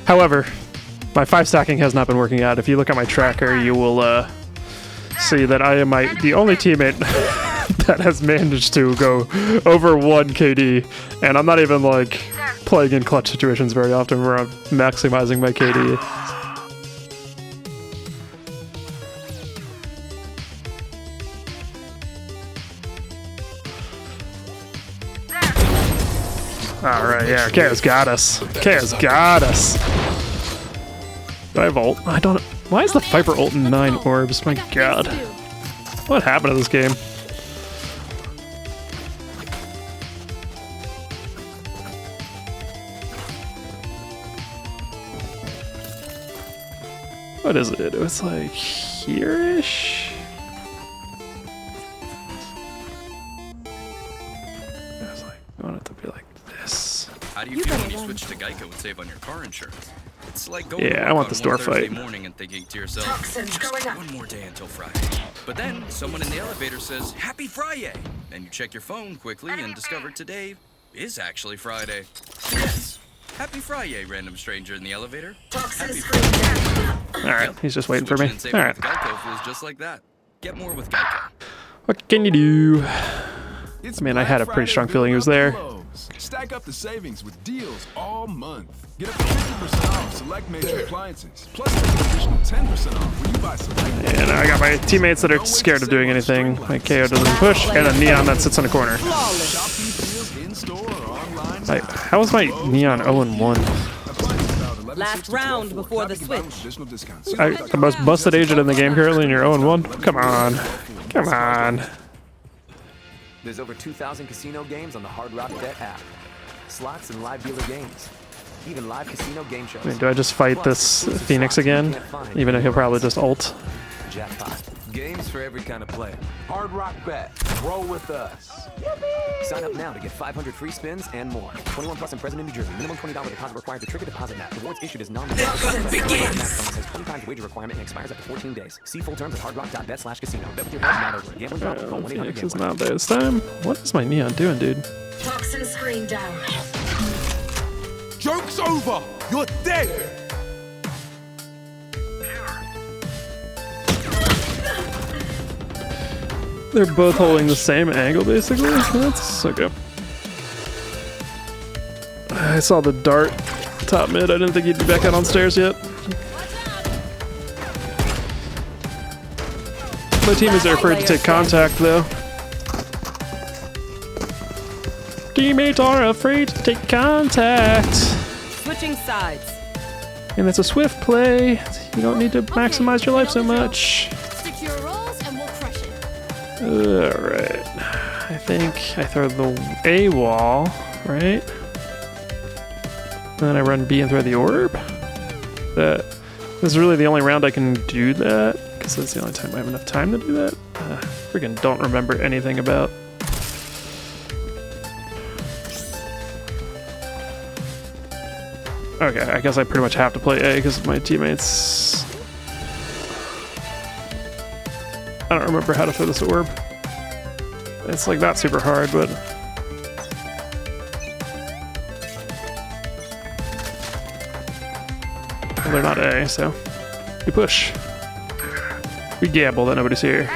However, my 5 stacking has not been working out. If you look at my tracker, you will see that I am the only teammate that has managed to go over 1 KD, and I'm not even like playing in clutch situations very often where I'm maximizing my KD. Alright, yeah, Kaya's got us. Kaya's got us. Do I have ult? I don't... Why is the Viper ult in 9 orbs? My god. What happened to this game? What is it? It was like here-ish? I was like, I want it to be like this. How do you feel when you switch to Geico and save on your car insurance? It's like going Yeah, to I work want on this door one Thursday fight. morning and thinking to yourself, just one more day until Friday. But then someone in the elevator says, "Happy Friday!" And you check your phone quickly and discover today is actually Friday. Yes. Happy Friday, random stranger in the elevator. Happy Friday. Alright, he's just waiting for me. Switching and saving Alright. with Geico feels just like that. Get more with Geico. What can you do? It's I mean, I had a pretty Black strong Friday feeling he was there. Lowe's. Stack up the savings with deals all month. Get up to 50% off select major appliances. Plus an additional 10% off when you buy select. And I got my teammates that are scared of doing anything. My KO doesn't push, and a Neon that sits in a corner. Shop these deals in-store or online. Like, how is my Neon 0-1? Last round before the switch. The most busted agent in the game currently, and you're 0-1? Come on. Come on. There's over 2,000 casino games on the Hard Rock Bet app. Slots and live dealer games. Even live casino game shows. I mean, do I just fight this Phoenix again? Even though he'll probably just ult. Jackpot. Games for every kind of player. Hard Rock Bet. Roll with us. Sign up now to get 500 free spins and more. 21 plus and present in New Jersey. Minimum $20 deposit required to trigger deposit match. Rewards issued as non-deposit. Begins. Has 20 times wager requirement and expires after 14 days. See full terms at hardrock.bet/casino. Bet with your head, not over. Gambling problem. Call 1-800-GAMBLER. Phoenix is not there this time. What is my neon doing, dude? Toxin screen down. Joke's over! You're dead! They're both holding the same angle, basically. That's okay. I saw the dart top mid. I didn't think he'd be back out on stairs yet. My team is afraid to take contact, though. Teammates are afraid to take contact. Switching sides. And it's a swift play. You don't need to maximize your life so much. Stick to your roles and we'll crush it. Alright. I think I throw the A wall, right? And then I run B and throw the orb. This is really the only round I can do that, because that's the only time I have enough time to do that. Freaking don't remember anything about. Okay, I guess I pretty much have to play A because my teammates. I don't remember how to throw this orb. It's like not super hard, but. Well, they're not A, so we push. We gamble that nobody's here.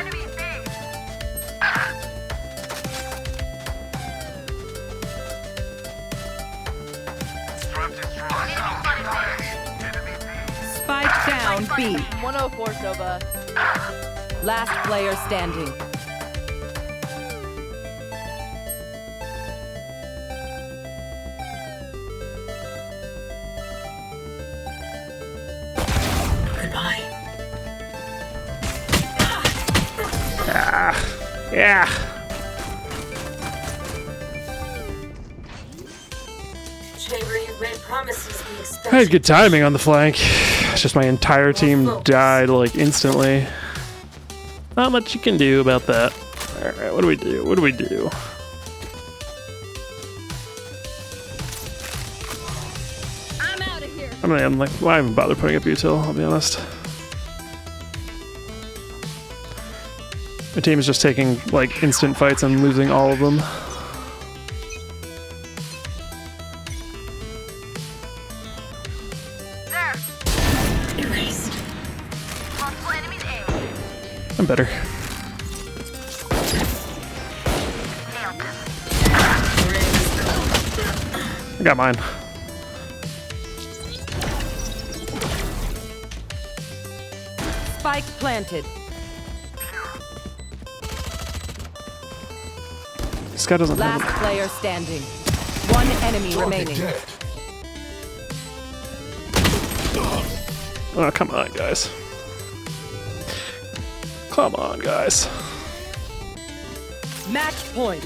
Spike down B. 104 Soba. Last player standing. Goodbye. Yeah. Chamber, you've made promises we expect. I had good timing on the flank. It's just my entire team died like instantly. Not much you can do about that. Alright, what do we do? What do we do? I'm out of here. I'm like, why even bother putting up util, I'll be honest. My team is just taking like instant fights and losing all of them. I'm better. I got mine. Spike planted. This guy doesn't have Last player standing. One enemy remaining. Oh, come on, guys. Come on, guys. Match point.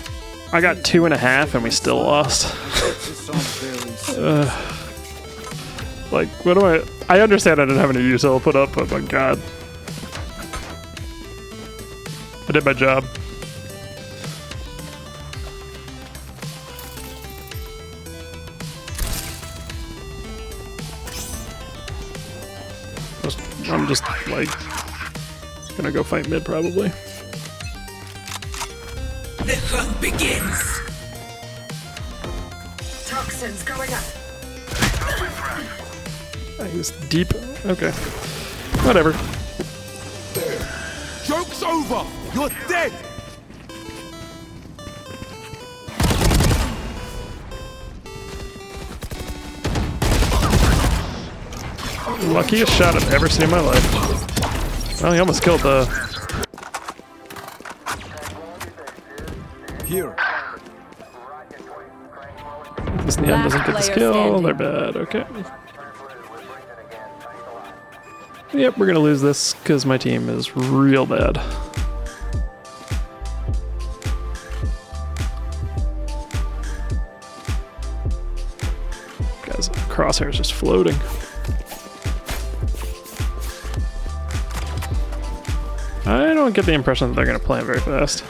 I got 2.5 and we still lost. Like, what do I understand I didn't have any util put up, but my god. I did my job. I'm just like gonna go fight mid probably. The hunt begins. Toxins going up. He was deep. Okay. Whatever. Joke's over! You're dead! Luckiest shot I've ever seen in my life. Well, he almost killed the... Here. This Neon doesn't get this kill. They're bad. Okay. Yep, we're gonna lose this because my team is real bad. Guys, crosshair is just floating. I don't don't get the impression that they're going to play him very fast.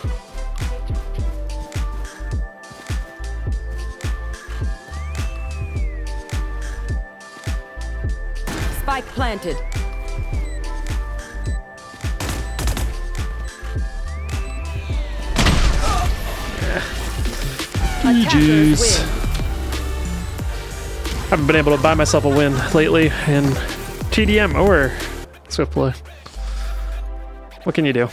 Spike planted. GG's. Haven't been able to buy myself a win lately in TDM or Swift Play. What can you do?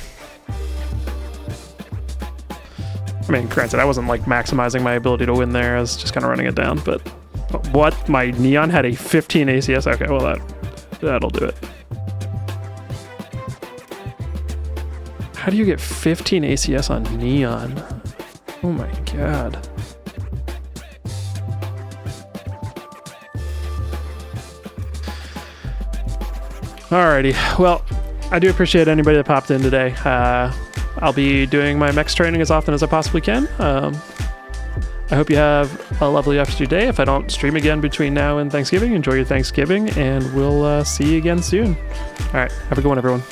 I mean, granted, I wasn't like maximizing my ability to win there. I was just kind of running it down, but what? My Neon had a 15 ACS? Okay, well that'll do it. How do you get 15 ACS on Neon? Oh my god. Alrighty, well, I do appreciate anybody that popped in today. I'll be doing my mech training as often as I possibly can. I hope you have a lovely rest of your day. If I don't stream again between now and Thanksgiving, enjoy your Thanksgiving, and we'll see you again soon. Alright, have a good one, everyone.